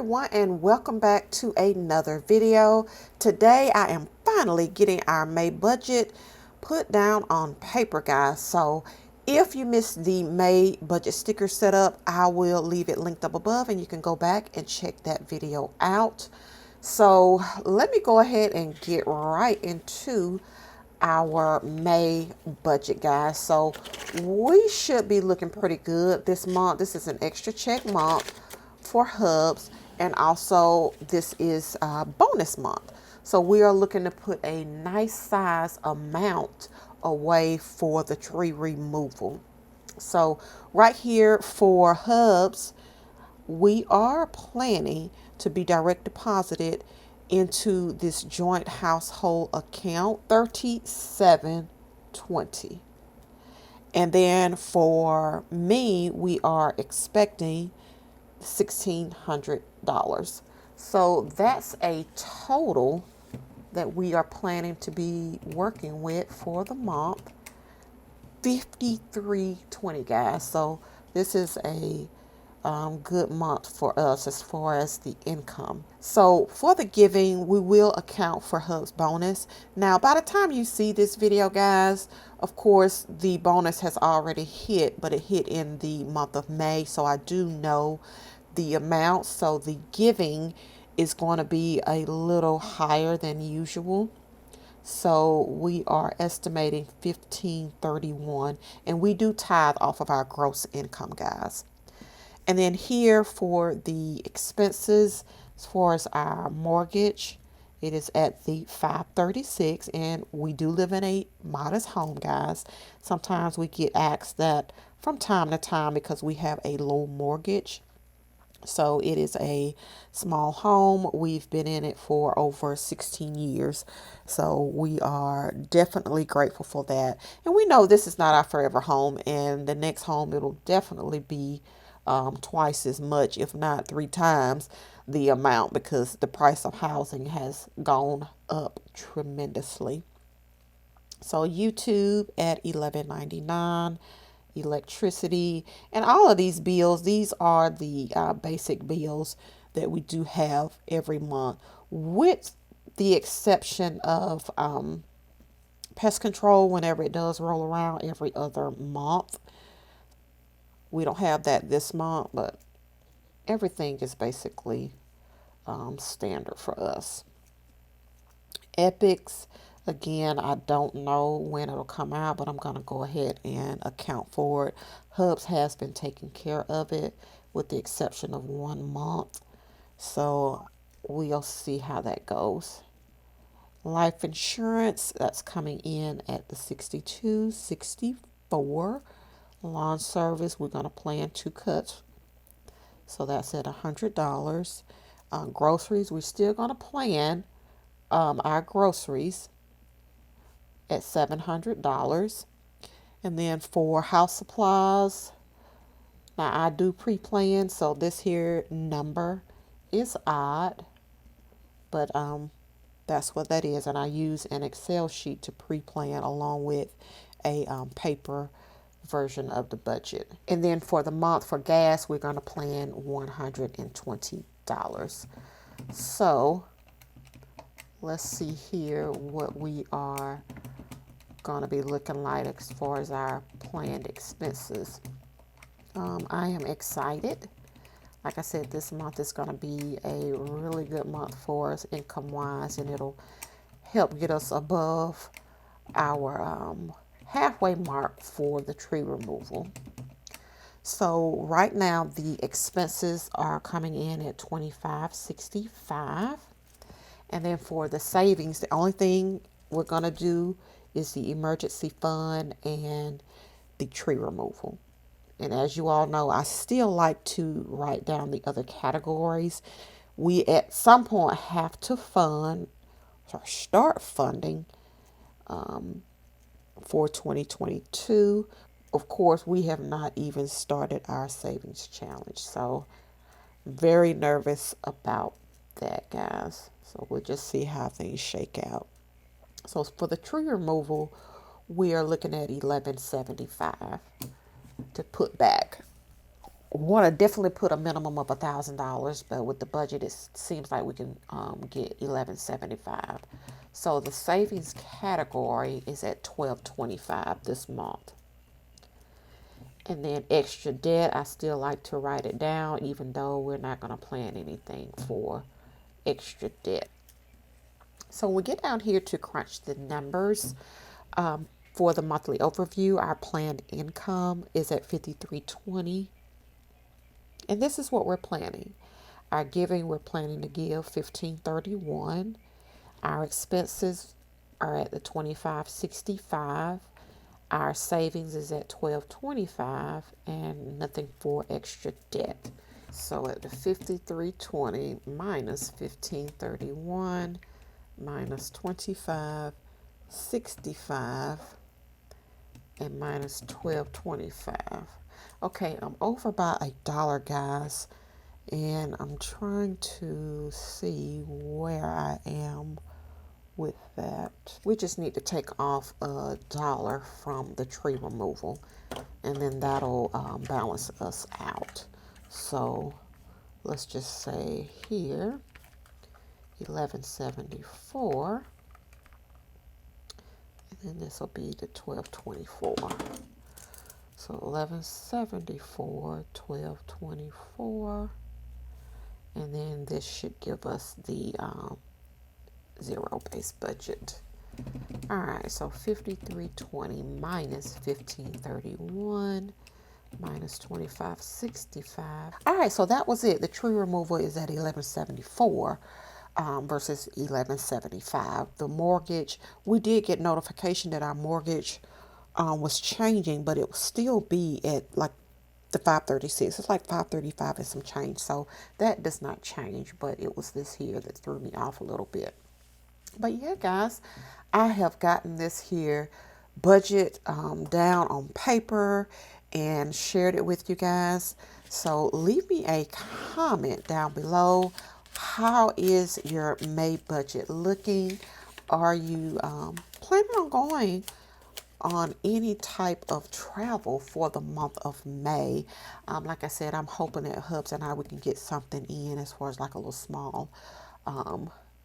everyone, and welcome back to another video. Today I am finally getting our May budget put down on paper, guys. So if you missed the May budget sticker setup, I will leave it linked up above and you can go back and check that video out. So let me go ahead and get right into our May budget, guys. So we should be looking pretty good this month. This is an extra check month for hubs, and also this is bonus month. So we are looking to put a nice size amount away for the tree removal. So right here for hubs, we are planning to be direct deposited into this joint household account 3720. And then for me, we are expecting $1,600. So that's a total that we are planning to be working with for the month, 5320, guys. So this is a good month for us as far as the income. So for the giving, we will account for hubs bonus. Now, by the time you see this video, guys, of course, the bonus has already hit, but it hit in the month of May. So I do know the amount. So the giving is going to be a little higher than usual. So we are estimating 1531, and we do tithe off of our gross income, guys. And then here for the expenses, as far as our mortgage, it is at the 536, and we do live in a modest home, guys. Sometimes we get asked that from time to time because we have a low mortgage. So it is a small home. We've been in it for over 16 years. So we are definitely grateful for that. And we know this is not our forever home, and the next home, it'll definitely be twice as much, if not 3 times the amount, because the price of housing has gone up tremendously. So YouTube at $11.99, electricity, and all of these bills. These are the basic bills that we do have every month, with the exception of pest control whenever it does roll around every other month. We don't have that this month, but everything is basically standard for us. Epics, again, I don't know when it'll come out, but I'm going to go ahead and account for it. Hubs has been taking care of it with the exception of 1 month. So we'll see how that goes. Life insurance, that's coming in at the 62.64. Lawn service, we're going to plan 2 cuts. So that's at $100. Groceries, we're still going to plan our groceries at $700. And then for house supplies, now I do pre-plan, so this here number is odd, but that's what that is. And I use an Excel sheet to pre-plan along with a paper version of the budget. And then for the month for gas, we're going to plan $120. So let's see here what we are going to be looking like as far as our planned expenses. I am excited. Like I said, this month is going to be a really good month for us income wise, and it'll help get us above our halfway mark for the tree removal. So right now the expenses are coming in at $25.65. And then for the savings, the only thing we're going to do is the emergency fund and the tree removal. And as you all know, I still like to write down the other categories. We at some point have to fund or start funding for 2022. Of course, we have not even started our savings challenge. So very nervous about that, guys. So we'll just see how things shake out. So for the tree removal, we are looking at $11.75 to put back. want to definitely put a minimum of $1,000, but with the budget, it seems like we can get 1175. So the savings category is at 1225 this month. And then extra debt, I still like to write it down, even though we're not going to plan anything for extra debt. So when we get down here to crunch the numbers, for the monthly overview, our planned income is at 5320. And this is what we're planning. Our giving, we're planning to give 1531. Our expenses are at the 2565. Our savings is at 1225 and nothing for extra debt. So at the 5320 minus 1531 minus 2565 and minus 1225. Okay, I'm over by $1, guys, and I'm trying to see where I am with that. We just need to take off $1 from the tree removal, and then that'll balance us out. So let's just say here 1174, and then this will be the 1224. So 1174, 1224, and then this should give us the zero-based budget. All right, so 5320 minus 1531 minus 2565. All right, so that was it. The tree removal is at 1174 versus 1175. The mortgage, we did get notification that our mortgage was changing, but it will still be at like the 536. It's like 535 and some change. So that does not change, but it was this here that threw me off a little bit. But yeah, guys, I have gotten this here budget down on paper and shared it with you guys. So leave me a comment down below. How is your May budget looking? Are you planning on going on any type of travel for the month of May? Like I said, I'm hoping that Hubs and I, we can get something in as far as like a little small,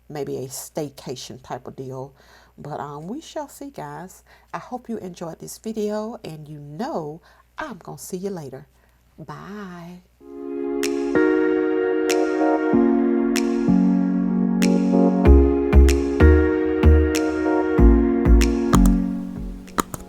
maybe a staycation type of deal. But we shall see, guys. I hope you enjoyed this video, and you know I'm going to see you later. Bye.